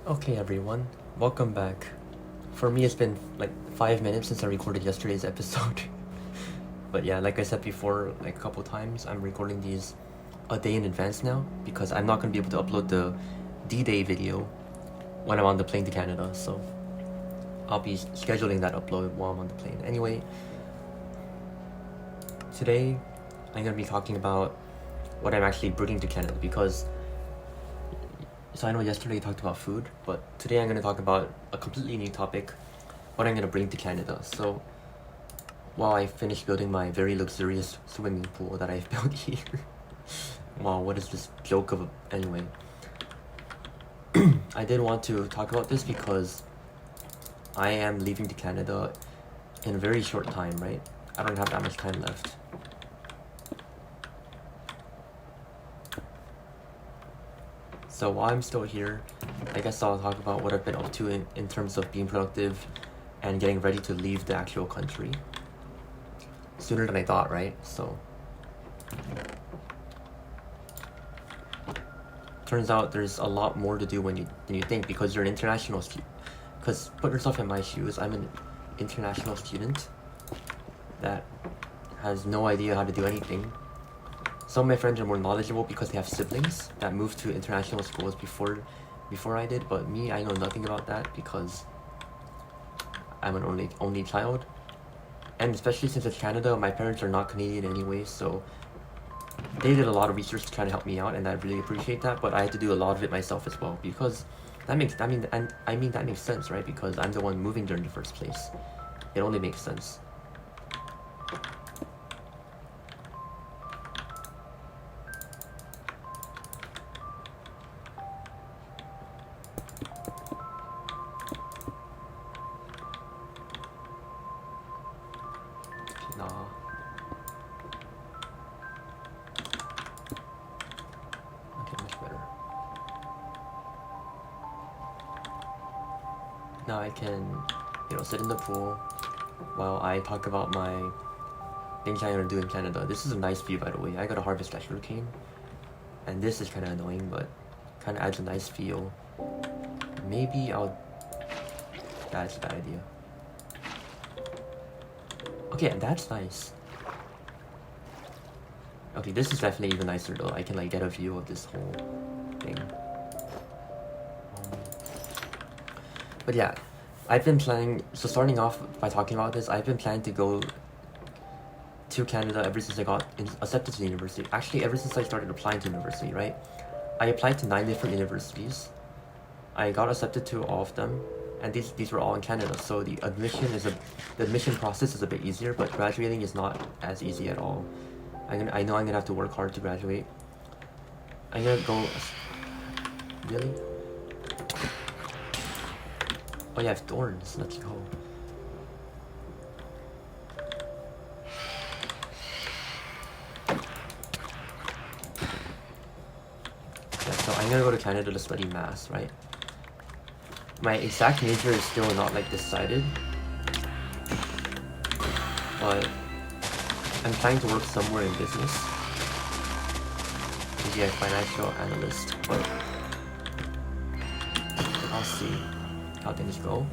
Okay everyone, welcome back. For me it's been like 5 minutes since I recorded yesterday's episode. But yeah, like I said before like a couple times, I'm recording these a day in advance now because I'm not going to be able to upload the D-Day video when I'm on the plane to Canada, so I'll be scheduling that upload while I'm on the plane. Anyway, today I'm going to be talking about what I'm actually bringing to Canada because so I know yesterday I talked about food, but today I'm going to talk about a completely new topic, what I'm going to bring to Canada. So while I finish building my very luxurious swimming pool that I've built here. Wow, what is this joke of a... Anyway. I did want to talk about this because I am leaving to Canada in a very short time, right? I don't have that much time left. So while I'm still here, I guess I'll talk about what I've been up to in terms of being productive and getting ready to leave the actual country. Sooner than I thought, right? So turns out there's a lot more to do than you think because you're an international student. Because put yourself in my shoes, I'm an international student that has no idea how to do anything. Some of my friends are more knowledgeable because they have siblings that moved to international schools before I did, but me, I know nothing about that because I'm an only child. And especially since it's Canada, my parents are not Canadian anyway, so they did a lot of research to try to help me out, and I really appreciate that, but I had to do a lot of it myself as well because that makes sense, right? Because I'm the one moving there in the first place. It only makes sense. Nah. Okay, much better. Now I can, sit in the pool while I talk about my things I'm gonna do in Canada. This is a nice view, by the way. I gotta harvest that sugarcane, and this is kind of annoying, but kind of adds a nice feel. Maybe that's a bad idea. Okay, that's nice. Okay, this is definitely even nicer though. I can like get a view of this whole thing. But yeah, I've been planning, so starting off by talking about this, I've been planning to go to Canada ever since I got accepted to the university. Actually, ever since I started applying to university, right? I applied to 9 different universities. I got accepted to all of them, and these were all in Canada, so the admission process is a bit easier, but graduating is not as easy at all. I know I'm gonna have to work hard to graduate. I'm gonna go... Really? Oh yeah, I have thorns. Let's go. Yeah, so I'm gonna go to Canada to study maths, right? My exact major is still not like decided, but I'm trying to work somewhere in business. Maybe a financial analyst, but I'll see how things go.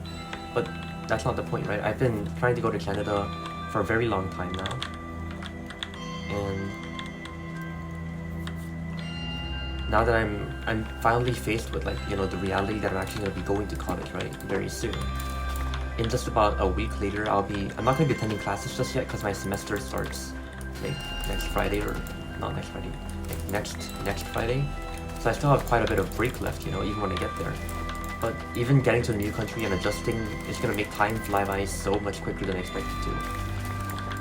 But that's not the point, right? I've been trying to go to Canada for a very long time now, and now that I'm finally faced with the reality that I'm actually gonna be going to college, right, very soon. In just about a week later, I'm not gonna be attending classes just yet because my semester starts like next Friday, or not next Friday, like next Friday. So I still have quite a bit of break left, even when I get there. But even getting to a new country and adjusting is gonna make time fly by so much quicker than I expected to.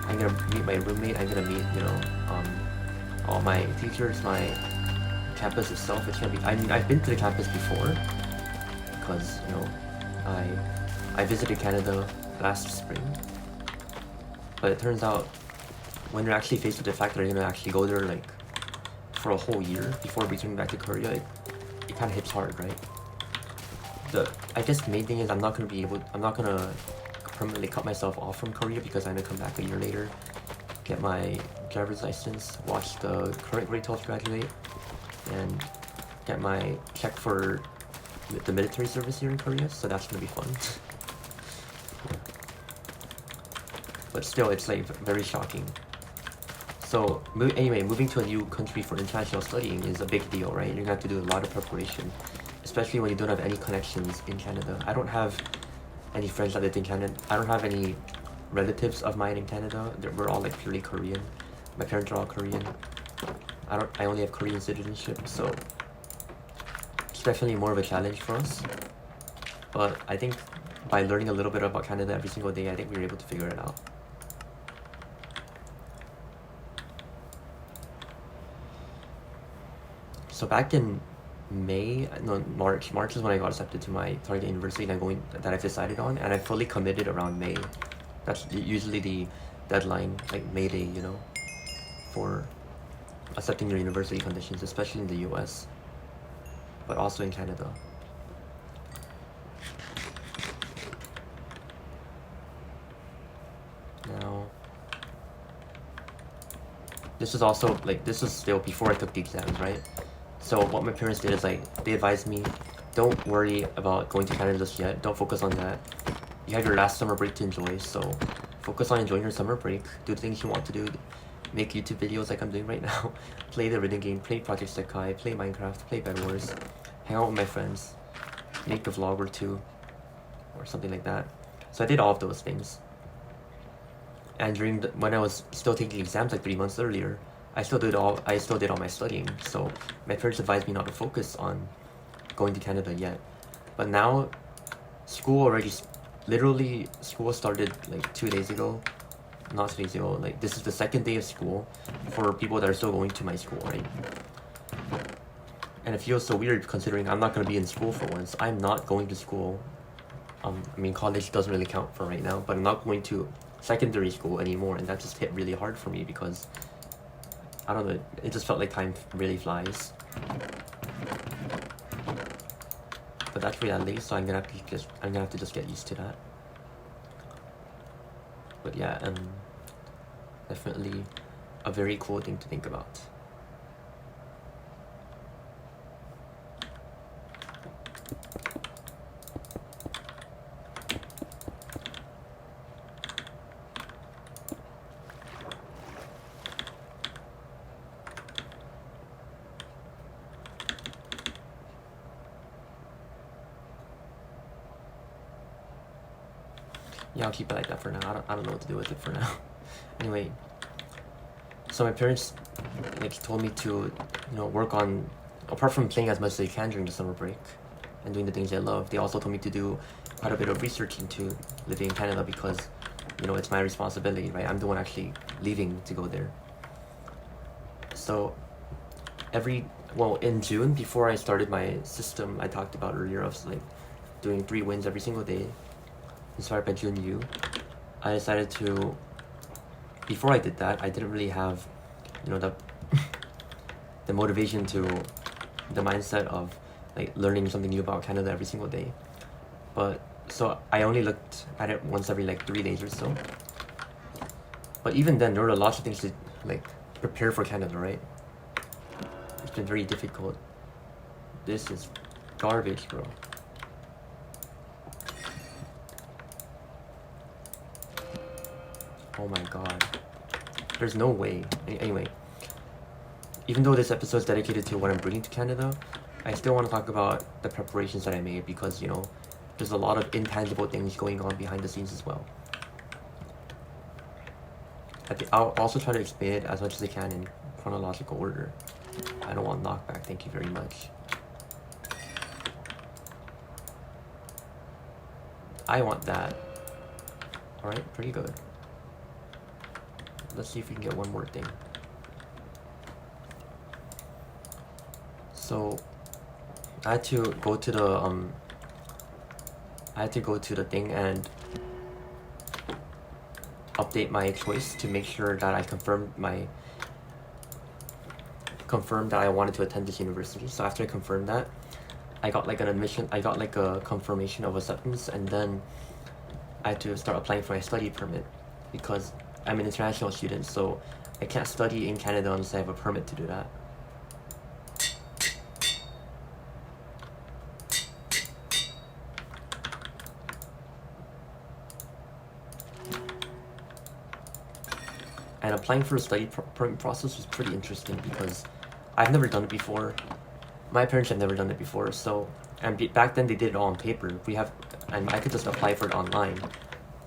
I'm gonna meet my roommate. I'm gonna meet all my teachers, my campus itself. It's gonna be... I've been to the campus before because I visited Canada last spring, but it turns out when you're actually faced with the fact that you're gonna actually go there like for a whole year before returning back to Korea, it kind of hits hard, right? I guess the main thing is I'm not gonna permanently cut myself off from Korea because I'm gonna come back a year later, get my driver's license, watch the current grade 12 graduate, and get my check for the military service here in Korea, so that's gonna be fun. Yeah. But still, it's like very shocking. So anyway, moving to a new country for international studying is a big deal, right? You're gonna have to do a lot of preparation, especially when you don't have any connections in Canada. I don't have any friends that live in Canada. I don't have any relatives of mine in Canada. We're all like purely Korean. My parents are all Korean. I only have Korean citizenship, so it's definitely more of a challenge for us. But I think by learning a little bit about Canada every single day, I think we were able to figure it out. So back in March is when I got accepted to my target university that I've decided on, and I fully committed around May. That's usually the deadline, like May Day, you know, for accepting your university conditions, especially in the US, but also in Canada. Now, this is also, like, this is still before I took the exams, right? So what my parents did is, like, they advised me, don't worry about going to Canada just yet. Don't focus on that. You have your last summer break to enjoy, so focus on enjoying your summer break. Do the things you want to do. Make YouTube videos like I'm doing right now. Play the rhythm game, play Project Sekai, play Minecraft, play Bed Wars. Hang out with my friends. Make a vlog or two. Or something like that. So I did all of those things. And when I was still taking exams like 3 months earlier, I still did all my studying. So my parents advised me not to focus on going to Canada yet. But now, school started like 2 days ago. Not 2 days ago. Like, this is the second day of school for people that are still going to my school, right? And it feels so weird considering I'm not going to be in school for once. I'm not going to school. I mean, college doesn't really count for right now, but I'm not going to secondary school anymore, and that just hit really hard for me because I don't know, it just felt like time really flies. But that's reality, so I'm gonna have to just get used to that. But yeah, definitely a very cool thing to think about. Yeah, I'll keep it like that for now. I don't know what to do with it for now. Anyway, so my parents told me to, work on, apart from playing as much as they can during the summer break and doing the things they love, they also told me to do quite a bit of research into living in Canada because, it's my responsibility, right? I'm the one actually leaving to go there. So in June, before I started my system I talked about earlier of doing 3 wins every single day, inspired by Jun Yu, I decided to, before I did that, I didn't really have, the motivation the mindset of learning something new about Canada every single day. But, so I only looked at it once every 3 days or so. But even then, there were lots of things to prepare for Canada, right? It's been very difficult. This is garbage, bro. Oh my god. There's no way. Anyway, even though this episode is dedicated to what I'm bringing to Canada, I still want to talk about the preparations that I made because, there's a lot of intangible things going on behind the scenes as well. I'll also try to explain it as much as I can in chronological order. I don't want knockback, thank you very much. I want that. Alright, pretty good. Let's see if we can get one more thing. So I had to go to the thing and update my choice to make sure that I confirmed that I wanted to attend this university. So after I confirmed that, I got a confirmation of acceptance, and then I had to start applying for my study permit because I'm an international student, so I can't study in Canada unless I have a permit to do that. And applying for a study permit process was pretty interesting because I've never done it before. My parents have never done it before, so back then they did it all on paper. And I could just apply for it online,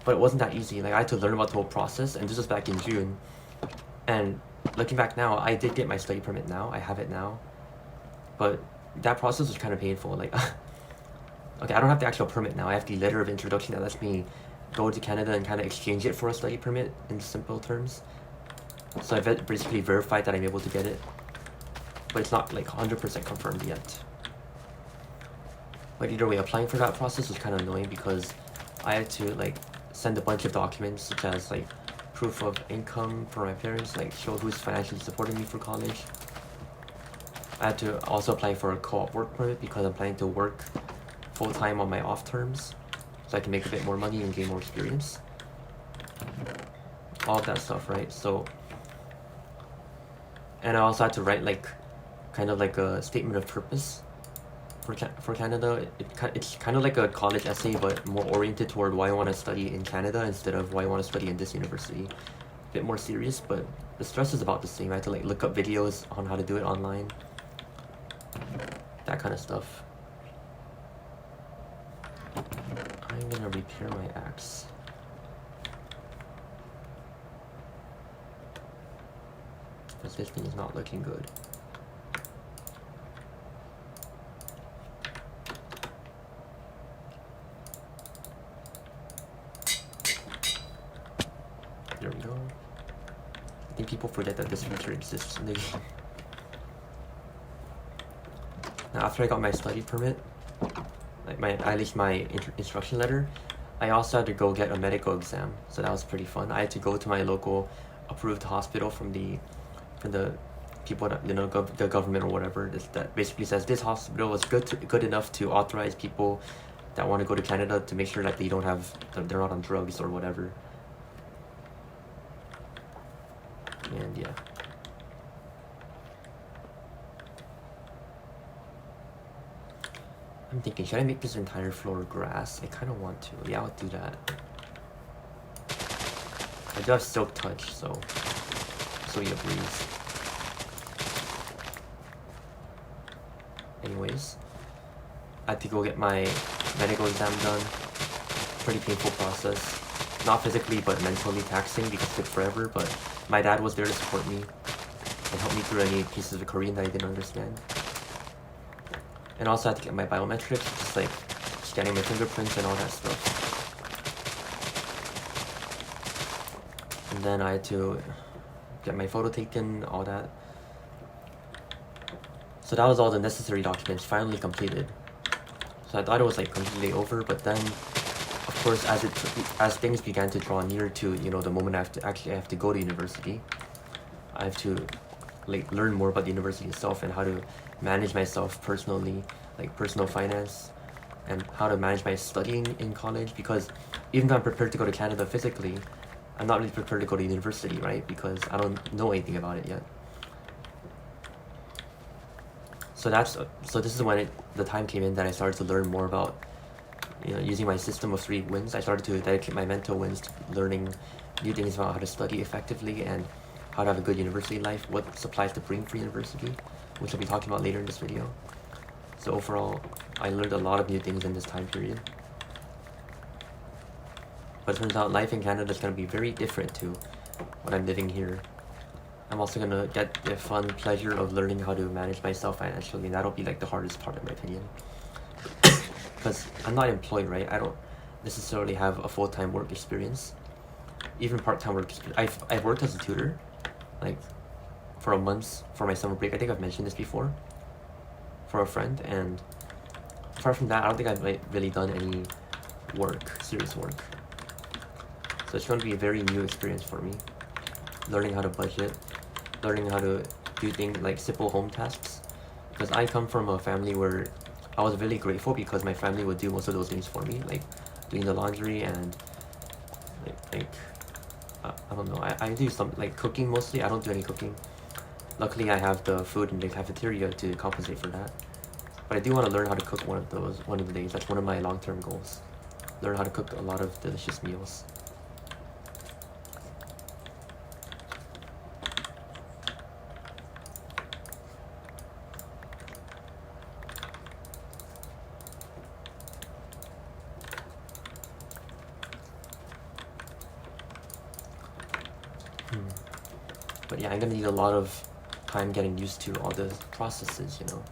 but it wasn't that easy. Like I had to learn about the whole process, and this was back in June. And looking back now, I did get my study permit now. I have it now, but that process was kind of painful. Like, okay, I don't have the actual permit now. I have the letter of introduction that lets me go to Canada and kind of exchange it for a study permit in simple terms. So I've basically verified that I'm able to get it, but it's not like 100% confirmed yet. But either way, applying for that process was kind of annoying because I had to like send a bunch of documents such as like proof of income for my parents, like show who's financially supporting me for college. I had to also apply for a co-op work permit because I'm planning to work full-time on my off terms so I can make a bit more money and gain more experience. All of that stuff, right? So, and I also had to write like kind of like a statement of purpose for Canada. It's kind of like a college essay, but more oriented toward why I want to study in Canada instead of why I want to study in this university. A bit more serious, but the stress is about the same. I had to like look up videos on how to do it online, that kind of stuff. I'm gonna repair my axe. Because this thing is not looking good. There we go. I think people forget that this feature exists in the game. Now after I got my study permit, like at least my instruction letter, I also had to go get a medical exam. So that was pretty fun. I had to go to my local approved hospital from the people that, you know, the government or whatever, that basically says this hospital is good enough to authorize people that want to go to Canada to make sure that they're not on drugs or whatever. And yeah. I'm thinking, should I make this entire floor grass? I kind of want to. Yeah, I'll do that. I do have silk touch, so you breeze. Anyways, I had to go get my medical exam done. Pretty painful process. Not physically, but mentally taxing because it took forever, but my dad was there to support me and help me through any pieces of Korean that I didn't understand. And also I had to get my biometrics, just like scanning my fingerprints and all that stuff. And then I had to get my photo taken, all that. So that was all the necessary documents finally completed. So I thought it was like completely over, but then of course as things began to draw near to, you know, the moment I have to go to university, I have to like learn more about the university itself and how to manage myself personally, like personal finance, and how to manage my studying in college, because even though I'm prepared to go to Canada physically, I'm not really prepared to go to university, right? Because I don't know anything about it yet. So this is when the time came in that I started to learn more about, you know, using my system of 3 wins. I started to dedicate my mental wins to learning new things about how to study effectively and how to have a good university life, what supplies to bring for university, which I'll be talking about later in this video. So overall, I learned a lot of new things in this time period. But it turns out life in Canada is going to be very different to what I'm living here. I'm also going to get the fun pleasure of learning how to manage myself financially, and that'll be like the hardest part in my opinion. Because I'm not employed, right? I don't necessarily have a full-time work experience. Even part-time work experience. I've worked as a tutor, like for a month for my summer break. I think I've mentioned this before, for a friend, and apart from that, I don't think I've really done any serious work. So it's going to be a very new experience for me. Learning how to budget, learning how to do things like simple home tasks. Because I come from a family where I was really grateful because my family would do most of those things for me, like doing the laundry and I don't know, I do some like cooking mostly. I don't do any cooking. Luckily I have the food in the cafeteria to compensate for that. But I do want to learn how to cook one of the days. That's one of my long-term goals. Learn how to cook a lot of delicious meals. But yeah, I'm gonna need a lot of time getting used to all the processes, you know.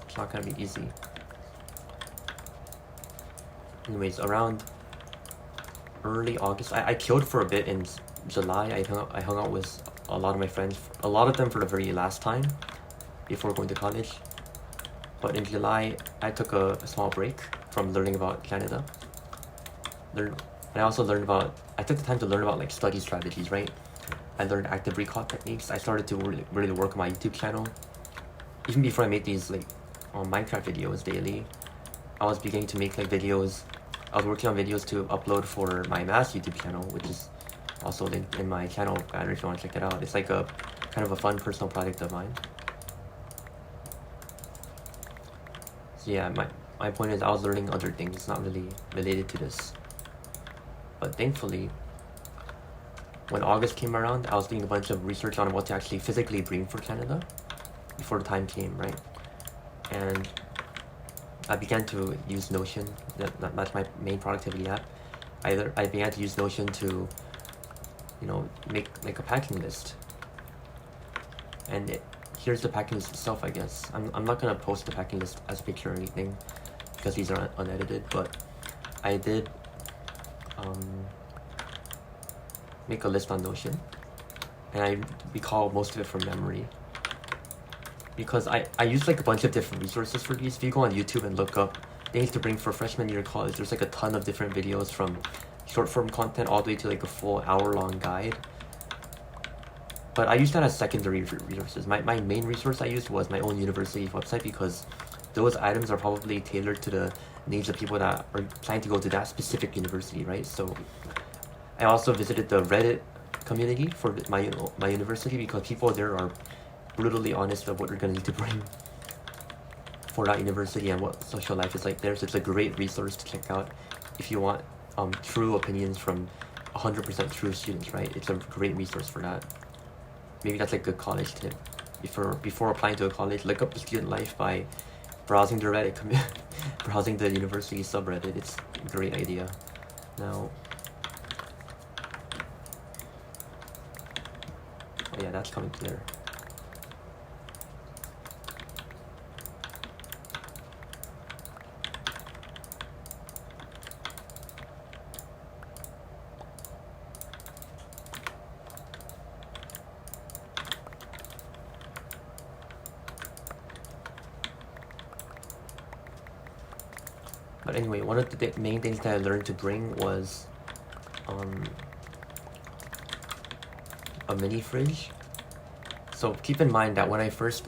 It's not gonna be easy. Anyways, around early August, I killed for a bit in July. I hung out with a lot of my friends, a lot of them for the very last time before going to college. But in July, I took a small break from learning about Canada. And I also learned about, I took the time to learn about like study strategies, right? I learned active recall techniques. I started to really work on my YouTube channel. Even before I made these like Minecraft videos daily, I was beginning to make like videos. I was working on videos to upload for my math YouTube channel, which is also linked in my channel banner if you want to check it out. It's like a kind of a fun personal project of mine. So yeah, my point is I was learning other things not really related to this. But thankfully, when August came around, I was doing a bunch of research on what to actually physically bring for Canada before the time came, right? And I began to use Notion. That's my main productivity app. I began to use Notion to, you know, make a packing list. And here's the packing list itself, I guess. I'm not gonna post the packing list as a picture or anything because these are unedited, but I did make a list on Notion, and I recall most of it from memory because I used like a bunch of different resources for these. If you go on YouTube and look up things to bring for freshman year college, there's like a ton of different videos from short form content all the way to like a full hour-long guide. But I used that as secondary resources. My main resource I used was my own university website because those items are probably tailored to the needs of people that are planning to go to that specific university, right? So I also visited the Reddit community for my university because people there are brutally honest of what you're gonna need to bring for that university and what social life is like there. So it's a great resource to check out if you want true opinions from 100% true students, right? It's a great resource for that. Maybe that's like a good college tip. Before applying to a college, look up the student life by browsing the Reddit browsing the university subreddit. It's a great idea. Now, oh yeah, that's coming clear. But anyway, one of the main things that I learned to bring was a mini fridge. So keep in mind that when I first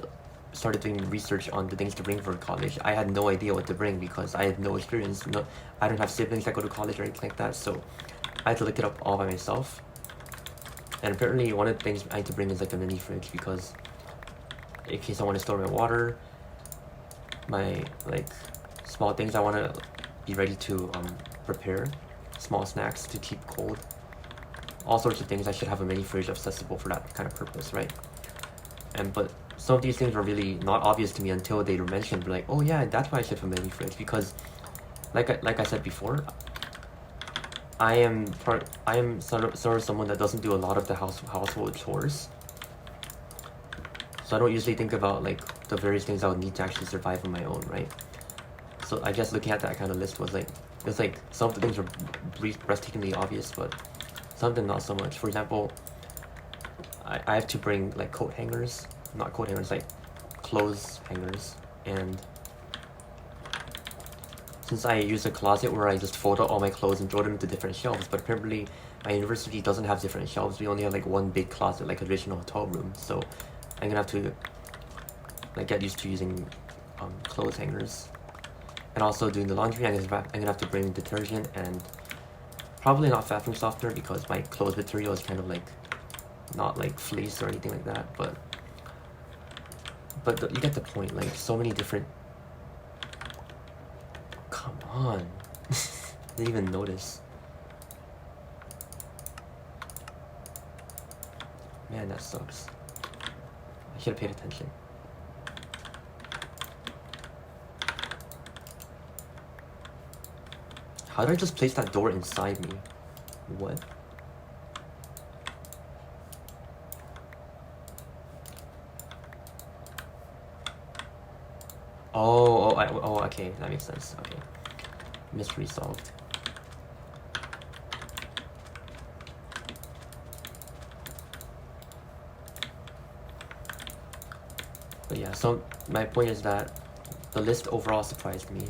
started doing research on the things to bring for college, I had no idea what to bring because I had no experience. I don't have siblings that go to college or anything like that, so I had to look it up all by myself. And apparently one of the things I had to bring is like a mini fridge because in case I want to store my water, my like small things I want to be ready to prepare, small snacks to keep cold, all sorts of things. I should have a mini fridge accessible for that kind of purpose, right? But some of these things were really not obvious to me until they were mentioned. Like, oh yeah, that's why I should have a mini fridge because, like I said before, I am sort of someone that doesn't do a lot of the household chores. So I don't usually think about like the various things I would need to actually survive on my own, right? So I guess looking at that kind of list was like, it's like some of the things were breathtakingly obvious, but some of them not so much. For example, I have to bring like coat hangers, not coat hangers, like clothes hangers. And since I use a closet where I just fold out all my clothes and throw them into different shelves, but apparently my university doesn't have different shelves. We only have like one big closet, like a traditional hotel room. So I'm gonna have to like get used to using clothes hangers. And also doing the laundry, I'm gonna have to bring detergent and probably not fabric softener because my clothes material is kind of like not like fleece or anything like that, but you get the point. Like so many different. Come on, didn't even notice. Man, that sucks. I should have paid attention. How did I just place that door inside me? What? Okay, that makes sense. Okay, mystery solved. But yeah, so my point is that the list overall surprised me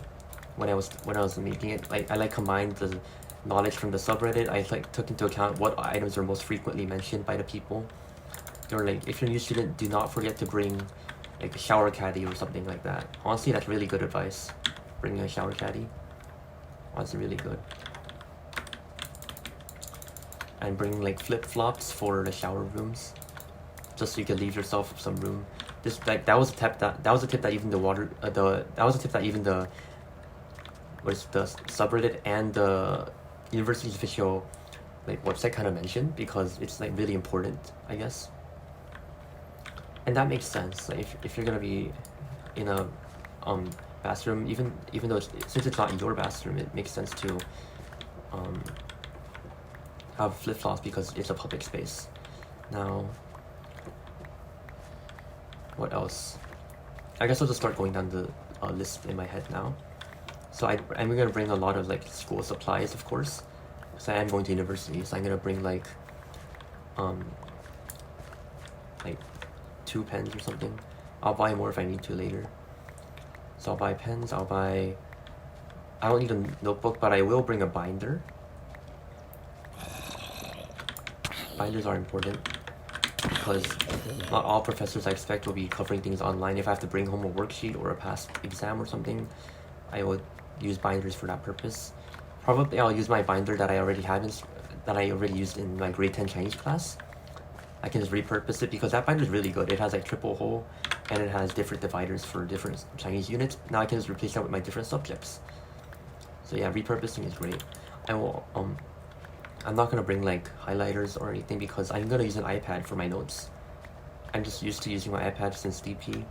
when I was making it. Like I combined the knowledge from the subreddit. I took into account what items are most frequently mentioned by the people. Or like, if you're a new student, do not forget to bring like a shower caddy or something like that. Honestly, that's really good advice. Bringing a shower caddy. Honestly, really good. And bring like flip-flops for the shower rooms, just so you can leave yourself some room. That was a tip that even the subreddit and the university's official like website kind of mentioned, because it's like really important, I guess. And that makes sense. Like if you're gonna be in a bathroom, even though since it's not your bathroom, it makes sense to have flip-flops because it's a public space. Now, what else? I guess I'll just start going down the list in my head now. So I'm gonna bring a lot of like school supplies, of course, because I am going to university. So I'm gonna bring like 2 pens or something. I'll buy more if I need to later. So I'll buy pens. I don't need a notebook, but I will bring a binder. Binders are important because not all professors I expect will be covering things online. If I have to bring home a worksheet or a past exam or something, I would use binders for that purpose. Probably I'll use my binder that I already used in my grade 10 Chinese class. I can just repurpose it because that binder is really good. It has like triple hole and it has different dividers for different Chinese units. Now I can just replace that with my different subjects. So yeah, repurposing is great. I'm not gonna bring like highlighters or anything because I'm gonna use an iPad for my notes. I'm just used to using my iPad since DP.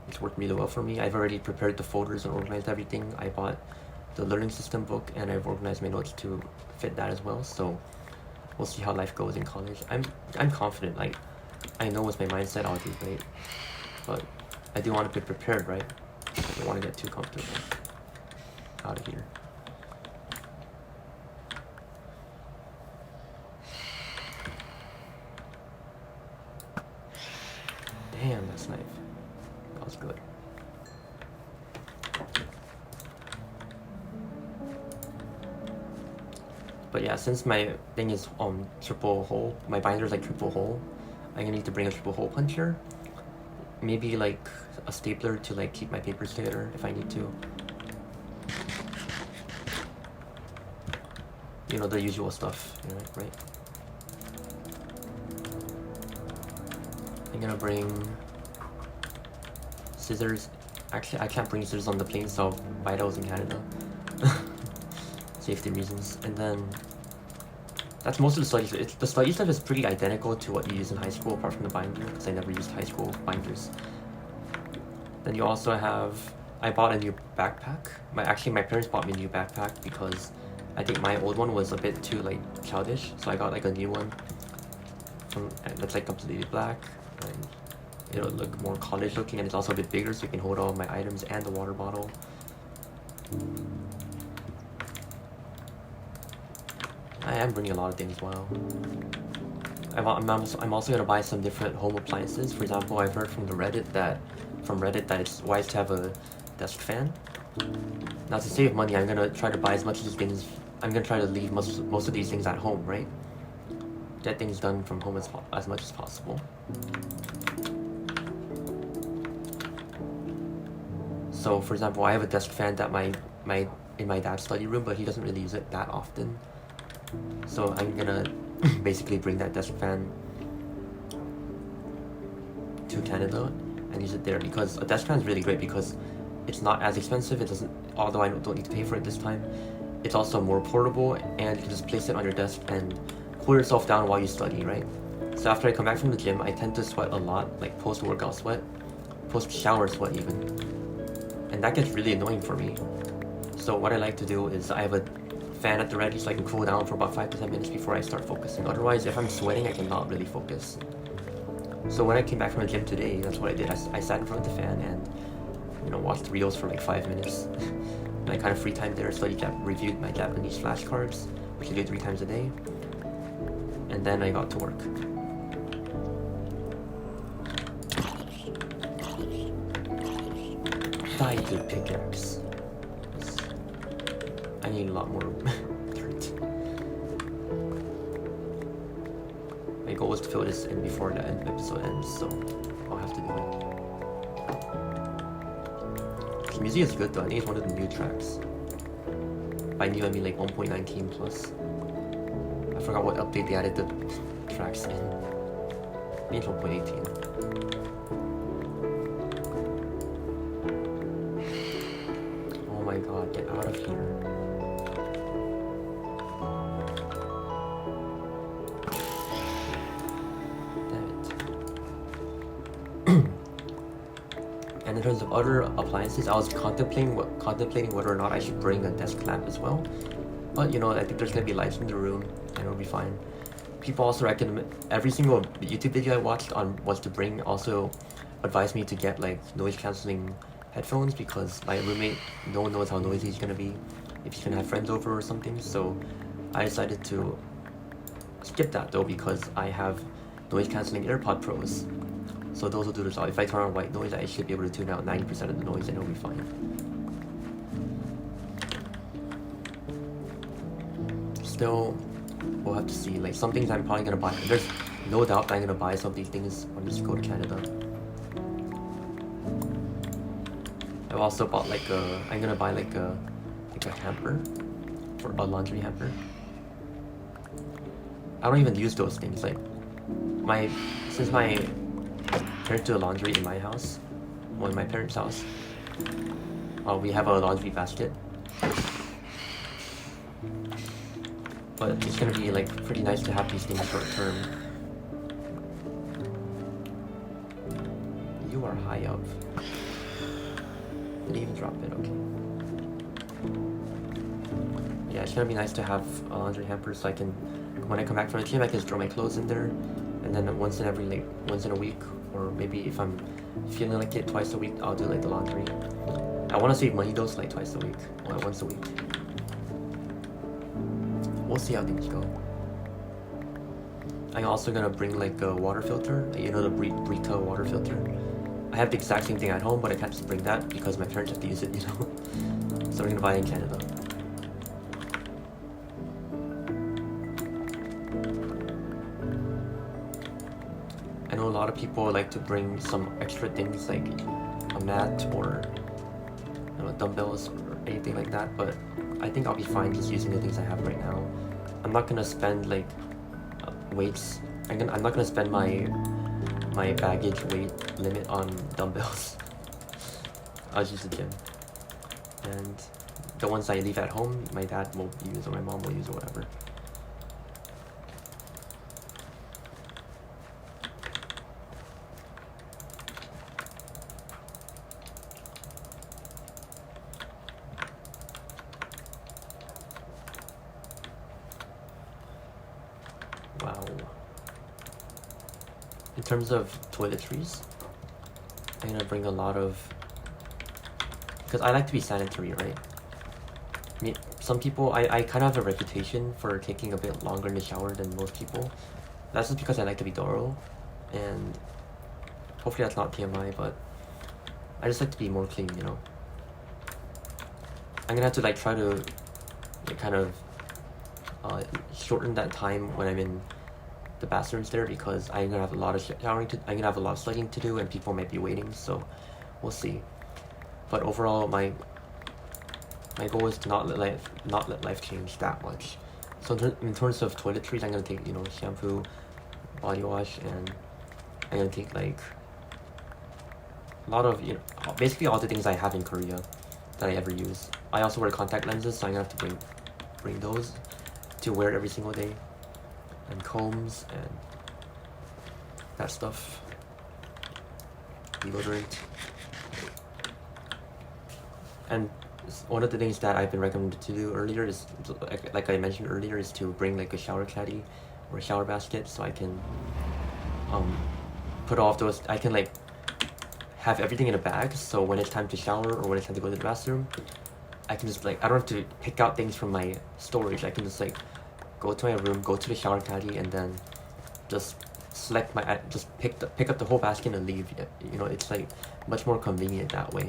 It's worked really well for me. I've already prepared the folders and organized everything. I bought the learning system book and I've organized my notes to fit that as well. So we'll see how life goes in college. I'm confident. Like I know with my mindset I'll do great, but I do want to be prepared, right? I don't want to get too comfortable. Out of here. Damn, that's knife. That was good. But yeah, since my thing is triple hole, my binder is like triple hole, I'm gonna need to bring a triple hole puncher. Maybe like a stapler to like keep my papers together if I need to. You know, the usual stuff, right? I'm gonna bring scissors. Actually, I can't bring scissors on the plane, so I'll buy those in Canada. Safety reasons. And then that's most of the study stuff. The study stuff is pretty identical to what you use in high school, apart from the binder, because I never used high school binders. Then you also have, I bought a new backpack. My parents bought me a new backpack because I think my old one was a bit too like childish, so I got like a new one that's like completely black, and it'll look more college looking, and it's also a bit bigger, so you can hold all of my items and the water bottle. I am bringing a lot of things. Wow. I'm also gonna buy some different home appliances. For example, I've heard from Reddit that it's wise to have a desk fan. Now, to save money, I'm gonna try to buy as much of these things. I'm gonna try to leave most of these things at home, right? Get things done from home as much as possible. So, for example, I have a desk fan that in my dad's study room, but he doesn't really use it that often. So I'm gonna basically bring that desk fan to Canada and use it there, because a desk fan is really great because it's not as expensive. It doesn't, although I don't need to pay for it this time, it's also more portable, and you can just place it on your desk and cool yourself down while you study, right? So after I come back from the gym, I tend to sweat a lot, like post-workout sweat, post-shower sweat even, and that gets really annoying for me. So what I like to do is I have a fan at the ready so I can cool down for about 5 to 10 minutes before I start focusing. Otherwise, if I'm sweating, I cannot really focus. So when I came back from the gym today, that's what I did. I sat in front of the fan and you know, watched reels for like 5 minutes. My kind of free time there, reviewed my Japanese flashcards, which I do 3 times a day. And then I got to work. Untitled pickaxe. I need a lot more dirt. My goal is to fill this in before the episode ends, so I'll have to do it. The music is good though. I think it's one of the new tracks. By new, I mean like 1.19 plus. I forgot what update they added the tracks in. I think it's 1.18. Oh my god, get out of here. And in terms of other appliances, I was contemplating whether or not I should bring a desk lamp as well. But you know, I think there's gonna be lights in the room and it'll be fine. People also recommend, every single YouTube video I watched on what to bring also advised me to get like noise cancelling headphones, because my roommate, no one knows how noisy he's gonna be if he's gonna have friends over or something. So I decided to skip that though, because I have noise cancelling AirPod Pros. So those will do the job. If I turn on white noise, I should be able to tune out 90% of the noise and it'll be fine. Still, we'll have to see. Like some things I'm probably gonna buy. There's no doubt that I'm gonna buy some of these things when I just go to Canada. I've also bought like I'm gonna buy like a hamper, for a laundry hamper. I don't even use those things. Like since my parents do a laundry in my house, well, in my parents' house, we have a laundry basket. But it's gonna be like pretty nice to have these things short term. You are high up. Didn't even drop it, okay. Yeah, it's gonna be nice to have a laundry hamper so I can, when I come back from the gym, I can throw my clothes in there, and then once in a week, or maybe if I'm feeling like it, twice a week, I'll do like the laundry. I want to save money though, so like twice a week, or once a week. We'll see how things go. I'm also gonna bring like a water filter, you know, the Brita water filter. I have the exact same thing at home, but I can't just bring that because my parents have to use it, you know. So we're gonna buy it in Canada. I know a lot of people like to bring some extra things like a mat or, you know, dumbbells or anything like that, but I think I'll be fine just using the things I have right now. I'm not gonna spend like weights. I'm not gonna spend my baggage weight limit on dumbbells. I'll just use the gym, and the ones I leave at home, my dad will use or my mom will use or whatever. Wow. In terms of toiletries, I'm gonna bring a lot of, because I like to be sanitary, right? I mean, some people, I kind of have a reputation for taking a bit longer in the shower than most people. That's just because I like to be thorough, and hopefully that's not TMI, but I just like to be more clean, you know? I'm gonna have to like try to like, kind of shorten that time when I'm in the bathrooms there, because I'm gonna have a lot of showering I'm gonna have a lot of slugging to do, and people might be waiting, so we'll see. But overall, my goal is to not let life change that much. So in terms of toiletries, I'm gonna take, you know, shampoo, body wash, and I'm gonna take like a lot of, you know, basically all the things I have in Korea that I ever use. I also wear contact lenses, so I'm gonna have to bring those to wear every single day, and combs and that stuff, deodorant. And one of the things that I've been recommended to do earlier is, like I mentioned earlier, is to bring like a shower caddy or a shower basket, so I can put off those, I can like have everything in a bag, so when it's time to shower or when it's time to go to the bathroom, I can just like, I don't have to pick out things from my storage. I can just like go to my room, go to the shower caddy, and then just select my, just pick up the whole basket and leave. You know, it's like much more convenient that way.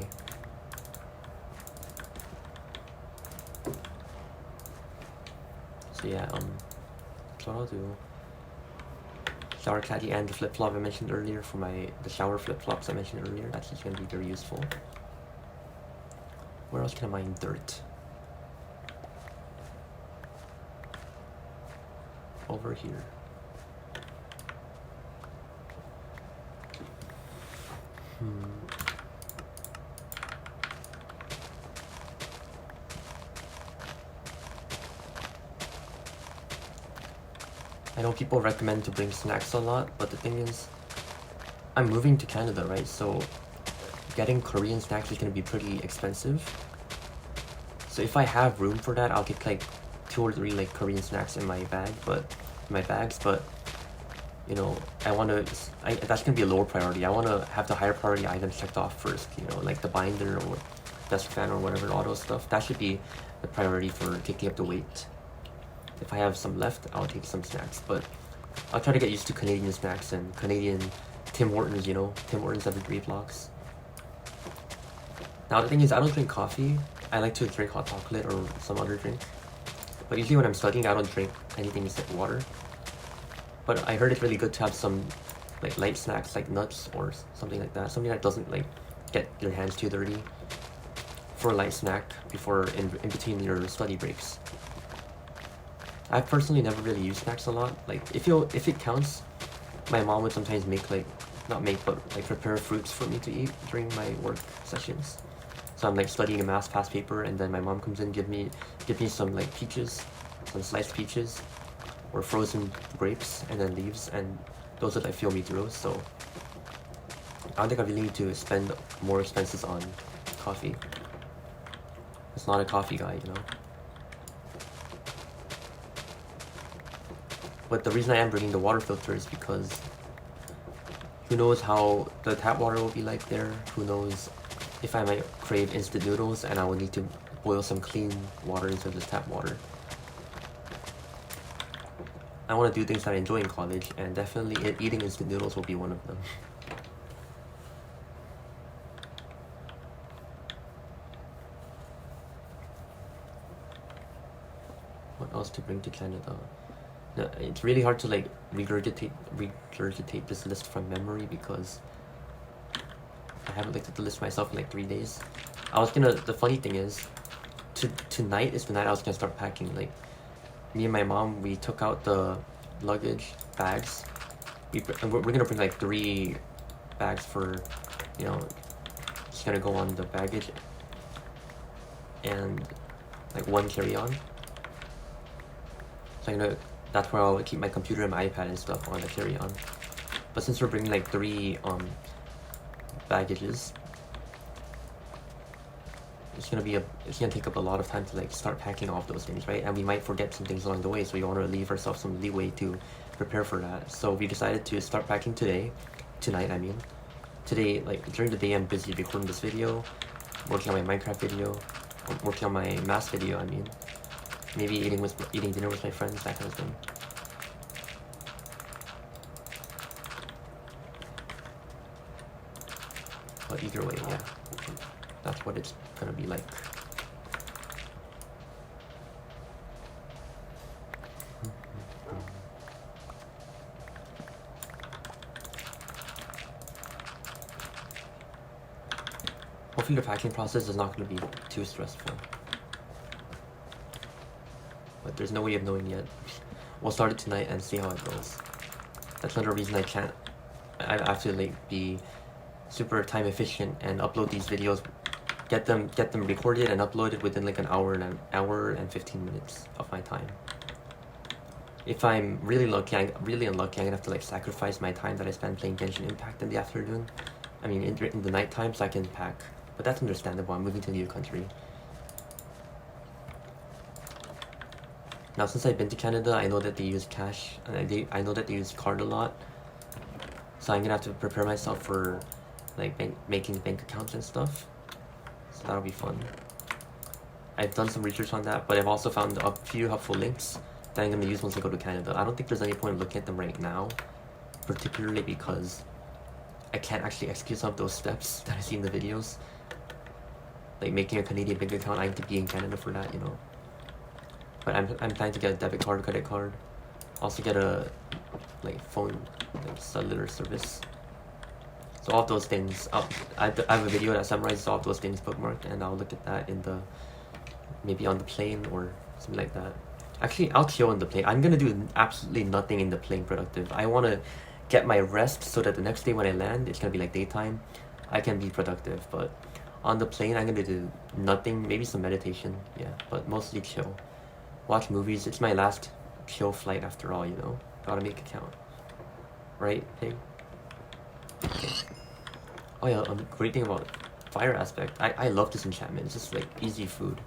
So yeah, that's what I'll do. Shower caddy and the flip-flop I mentioned earlier for the shower flip-flops I mentioned earlier. That's just gonna be very useful. Where else can I mine dirt? Over here. I know people recommend to bring snacks a lot, but the thing is, I'm moving to Canada, right? So getting Korean snacks is gonna be pretty expensive. So if I have room for that, I'll get like 2 or 3 like Korean snacks in my bags, but you know, that's gonna be a lower priority. I wanna have the higher priority items checked off first, you know, like the binder or desk fan or whatever, all those stuff. That should be the priority for taking up the weight. If I have some left, I'll take some snacks, but I'll try to get used to Canadian snacks and Canadian Tim Hortons, you know, Tim Hortons every 3 blocks. Now the thing is, I don't drink coffee. I like to drink hot chocolate or some other drink. But usually when I'm studying, I don't drink anything except water. But I heard it's really good to have some like light snacks like nuts or something like that. Something that doesn't like get your hands too dirty for a light snack before in between your study breaks. I've personally never really used snacks a lot. Like if it counts, my mom would sometimes make like, not make, but like prepare fruits for me to eat during my work sessions. So I'm like studying a math past paper, and then my mom comes in, give me some like peaches, some sliced peaches, or frozen grapes, and then leaves, and those would like fuel me through. So I don't think I really need to spend more expenses on coffee. It's not a coffee guy, you know. But the reason I am bringing the water filter is because who knows how the tap water will be like there. Who knows if I might crave instant noodles and I will need to boil some clean water into the tap water. I want to do things that I enjoy in college, and definitely eating instant noodles will be one of them. What else to bring to Canada? No, it's really hard to like regurgitate this list from memory because I haven't looked at the list myself in like 3 days. The funny thing is, tonight is the night I was gonna start packing. Like, me and my mom, we took out the luggage bags. We're gonna bring like 3 bags for, you know, it's gonna go on the baggage, and like 1 carry-on. So that's where I'll keep my computer and my iPad and stuff on the carry-on. But since we're bringing like 3 baggages, it's gonna take up a lot of time to like start packing off those things, right? And we might forget some things along the way, so we want to leave ourselves some leeway to prepare for that. So we decided to start packing tonight. I mean, today, like during the day, I'm busy recording this video, working on my Minecraft video, working on my math video. I mean, maybe eating dinner with my friends, that kind of thing. But either way, yeah, that's what it's gonna be like. Hopefully the packing process is not gonna be too stressful. But there's no way of knowing yet. We'll start it tonight and see how it goes. That's another reason I have to like be super time efficient and upload these videos, get them recorded and uploaded within like an hour and 15 minutes of my time. If I'm really unlucky, I'm gonna have to like sacrifice my time that I spend playing Genshin Impact in the afternoon. I mean, in the night time, so I can pack. But that's understandable. I'm moving to a new country. Now, since I've been to Canada, I know that they use cash, and I know that they use card a lot. So I'm gonna have to prepare myself for like making bank accounts and stuff. So that'll be fun. I've done some research on that, but I've also found a few helpful links that I'm gonna use once I go to Canada. I don't think there's any point in looking at them right now, particularly because I can't actually execute some of those steps that I see in the videos. Like making a Canadian bank account, I need to be in Canada for that, you know. But I'm planning to get a debit card, credit card. Also get a like phone, like cellular service. So all of those things, I have a video that summarizes all of those things bookmarked, and I'll look at that in the, maybe on the plane or something like that. Actually, I'll chill on the plane. I'm gonna do absolutely nothing in the plane productive. I wanna get my rest so that the next day when I land, it's gonna be like daytime. I can be productive, but on the plane, I'm gonna do nothing, maybe some meditation, yeah, but mostly chill. Watch movies. It's my last chill flight after all, you know? Gotta make it count. Right, Pig? Okay. Oh yeah, a great thing about fire aspect. I love this enchantment. It's just like easy food.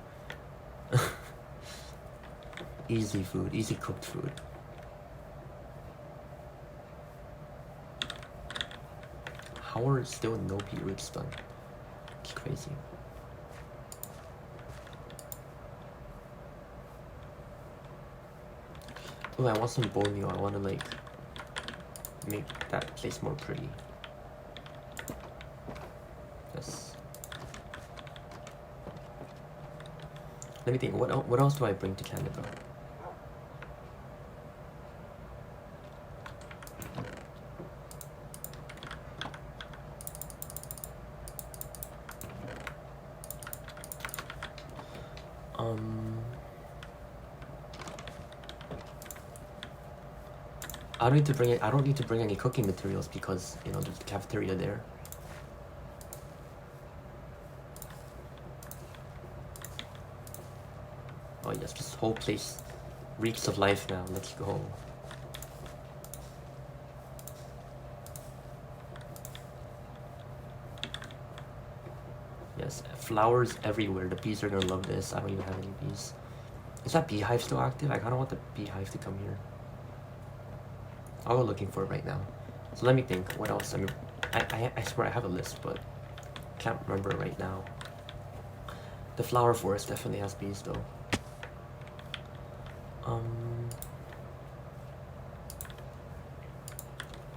Easy food, easy cooked food. How are still no periods done? It's crazy. Oh, I want some bone meal. I want to like make that place more pretty. Yes. Let me think. What else do I bring to Canada? I don't need to bring any cooking materials because, you know, there's the cafeteria there. Oh yes, this whole place reeks of life now. Let's go. Yes, flowers everywhere. The bees are gonna love this. I don't even have any bees. Is that beehive still active? I kinda want the beehive to come here. I'll go looking for it right now. So let me think. What else? I mean, I swear I have a list, but can't remember it right now. The flower forest definitely has bees though.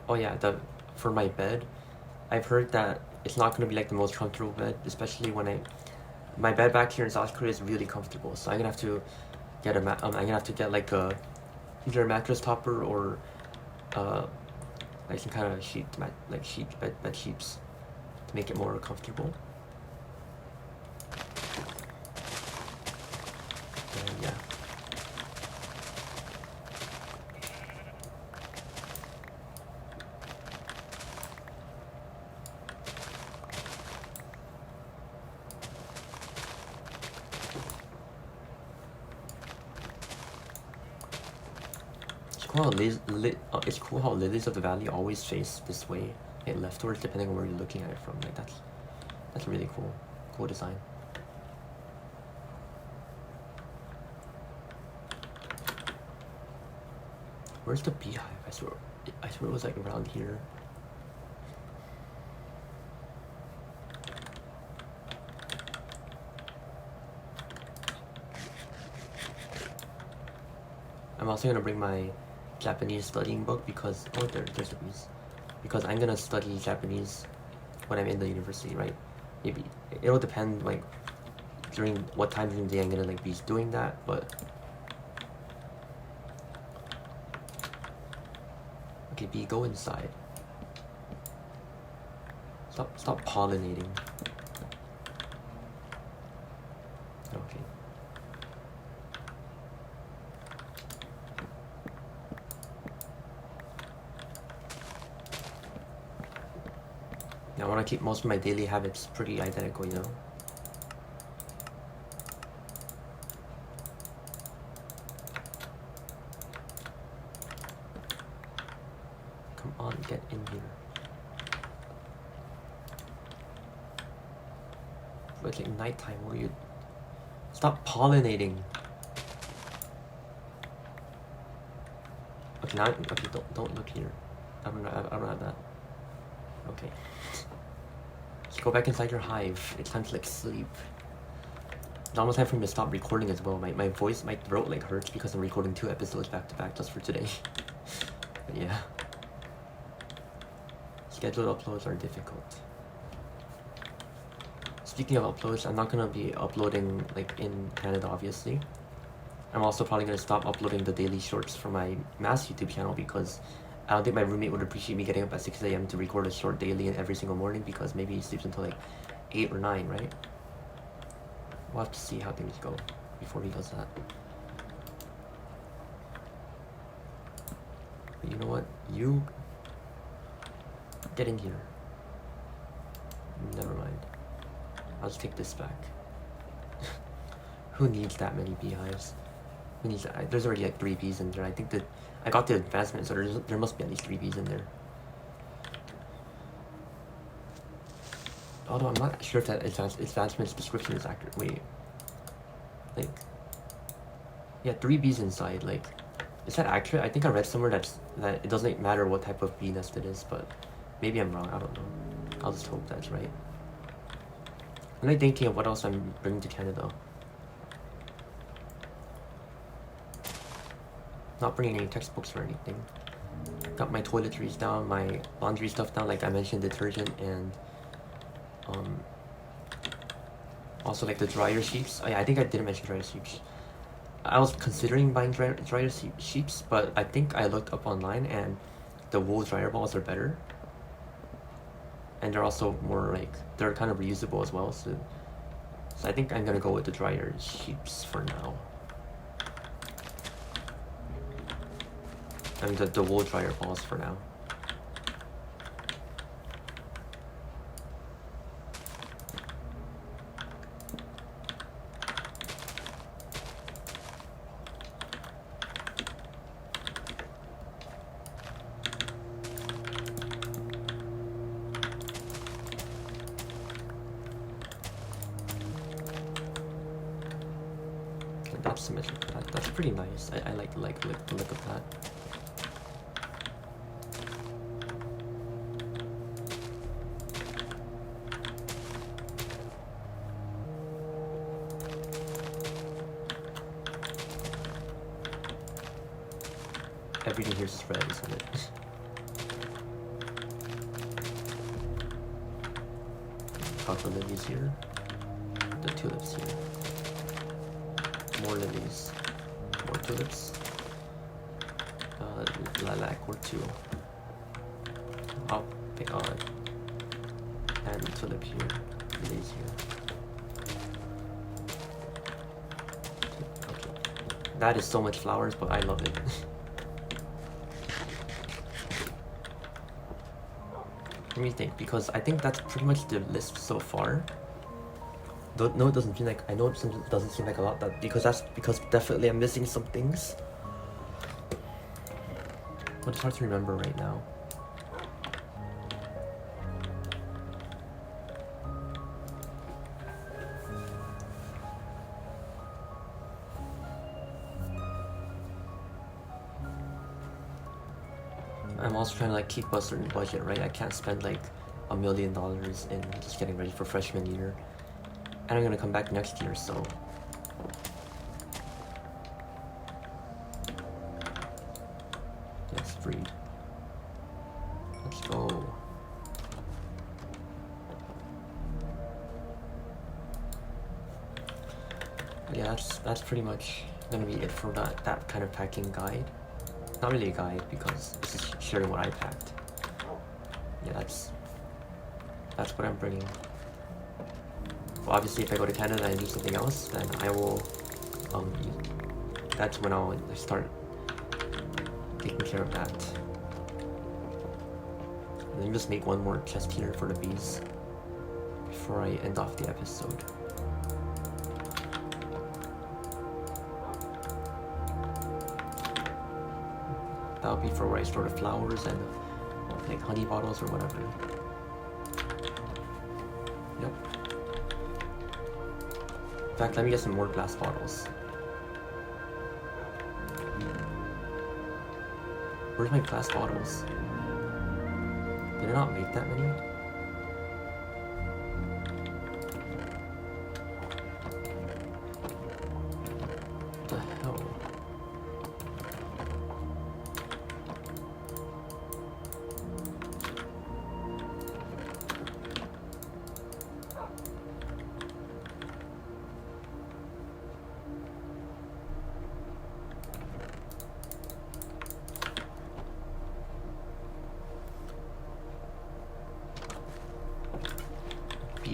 Oh yeah, for my bed, I've heard that it's not gonna be like the most comfortable bed, especially when my bed back here in South Korea is really comfortable. So I'm gonna have to get I'm gonna have to get like either a mattress topper or like some kind of bed sheets to make it more comfortable. And yeah. It's cool how lilies of the valley always face this way and leftwards depending on where you're looking at it from. Like that's really cool design. Where's the beehive? I swear it was like around here. I'm also gonna bring my Japanese studying book because there's the bees. Because I'm gonna study Japanese when I'm in the university, right? Maybe it'll depend like during what time of the day I'm gonna like be doing that, but okay, bee, go inside. Stop pollinating. Okay. I want to keep most of my daily habits pretty identical, you know? Come on, get in here. It's like nighttime, where you... Stop pollinating. Okay, don't look here. I don't have that. Okay. Go back inside your hive. It's time to like sleep. It's almost time for me to stop recording as well. My voice, my throat like hurts because I'm recording 2 episodes back to back just for today. But yeah. Scheduled uploads are difficult. Speaking of uploads, I'm not gonna be uploading like in Canada obviously. I'm also probably gonna stop uploading the daily shorts for my mass YouTube channel because I don't think my roommate would appreciate me getting up at 6 a.m. to record a short daily and every single morning because maybe he sleeps until like 8 or 9, right? We'll have to see how things go before he does that. But you know what? You get in here. Never mind. I'll just take this back. Who needs that many beehives? Who needs that? There's already like 3 bees in there. I think that I got the advancement, so there must be at least 3 bees in there. Although I'm not sure if that advancement's description is accurate. Wait. Like, yeah, 3 bees inside. Like, is that accurate? I think I read somewhere that it doesn't matter what type of bee nest it is, but maybe I'm wrong. I don't know. I'll just hope that's right. I'm like thinking of what else I'm bringing to Canada. Not bringing any textbooks or anything. Got my toiletries down, my laundry stuff down, like I mentioned, detergent and also like the dryer sheets. Oh, yeah, I think I didn't mention dryer sheets. I was considering buying dryer sheets, but I think I looked up online and the wool dryer balls are better. And they're also more like, they're kind of reusable as well. So I think I'm gonna go with the dryer sheets for now. I mean the wool dryer balls for now. That's symmetrical. That's pretty nice. I like the look of that. Everything here is red, isn't it? Got the lilies here, the tulips here. More lilies, more tulips, lilac or 2. Oh, pick on, and tulip here, lilies here. Okay, that is so much flowers, but I love it. Let me think, because I think that's pretty much the list so far. No, it doesn't seem like, I know it doesn't seem like a lot, because definitely I'm missing some things. But it's hard to remember right now. I'm also trying to like keep a certain budget, right? I can't spend like $1 million in just getting ready for freshman year. And I'm gonna come back next year, so let's breed. Let's go. Yeah, that's pretty much gonna be it for that kind of packing guide. Not really a guide because this is sharing what I packed. Yeah, that's what I'm bringing. Well, obviously, if I go to Canada and do something else, then I will, that's when I'll start taking care of that. Let me just make one more chest here for the bees before I end off the episode. That'll be for where I store the flowers and like honey bottles or whatever. Yep. In fact, let me get some more glass bottles. Where's my glass bottles? Did I not make that many?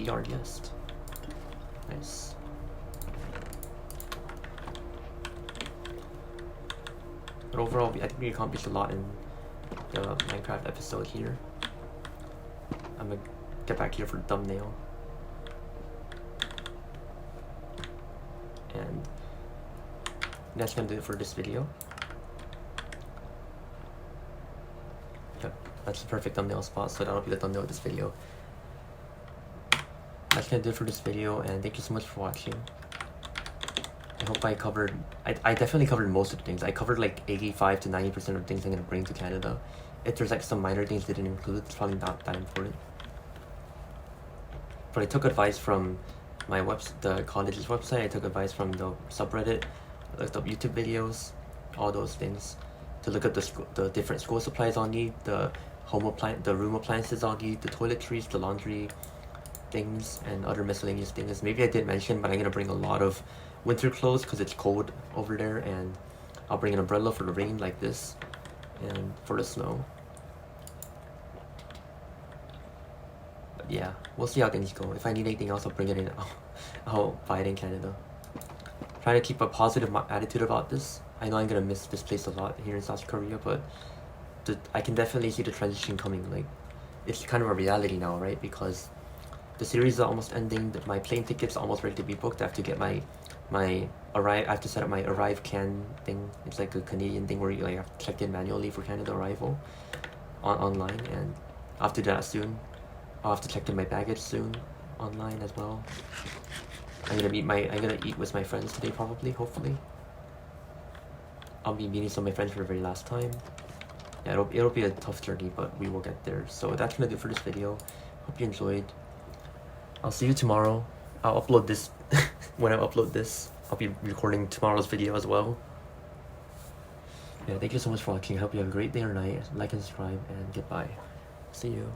PR guest. Nice. But overall, I think we accomplished a lot in the Minecraft episode here. I'm gonna get back here for the thumbnail. And that's gonna do it for this video. Yep, that's the perfect thumbnail spot, so that'll be the thumbnail of this video. That's gonna do it for this video, and thank you so much for watching. I hope I covered, I definitely covered most of the things. I covered like 85 to 90% of things I'm gonna bring to Canada. If there's like some minor things they didn't include, it's probably not that important. But I took advice from my the college's website, I took advice from the subreddit, looked up YouTube videos, all those things, to look at the different school supplies I'll need, the room appliances I'll need, the toiletries, the laundry things, and other miscellaneous things. Maybe I did mention, but I'm gonna bring a lot of winter clothes because it's cold over there, and I'll bring an umbrella for the rain like this, and for the snow. But yeah, we'll see how things go. If I need anything else, I'll bring it in. I'll buy it in Canada. Trying to keep a positive attitude about this. I know I'm gonna miss this place a lot here in South Korea, but I can definitely see the transition coming. Like, it's kind of a reality now, right? Because the series is almost ending. My plane ticket's almost ready to be booked. I have to get I have to set up my arrive can thing. It's like a Canadian thing where you like have to check in manually for Canada arrival online, and I have to do that soon. I'll have to check in my baggage soon online as well. I'm gonna eat with my friends today, probably, hopefully. I'll be meeting some of my friends for the very last time. Yeah, it'll be a tough journey, but we will get there. So that's gonna do it for this video. Hope you enjoyed. I'll see you tomorrow. I'll upload this when I upload this. I'll be recording tomorrow's video as well. Yeah, thank you so much for watching. I hope you have a great day or night. Like and subscribe, and goodbye. See you.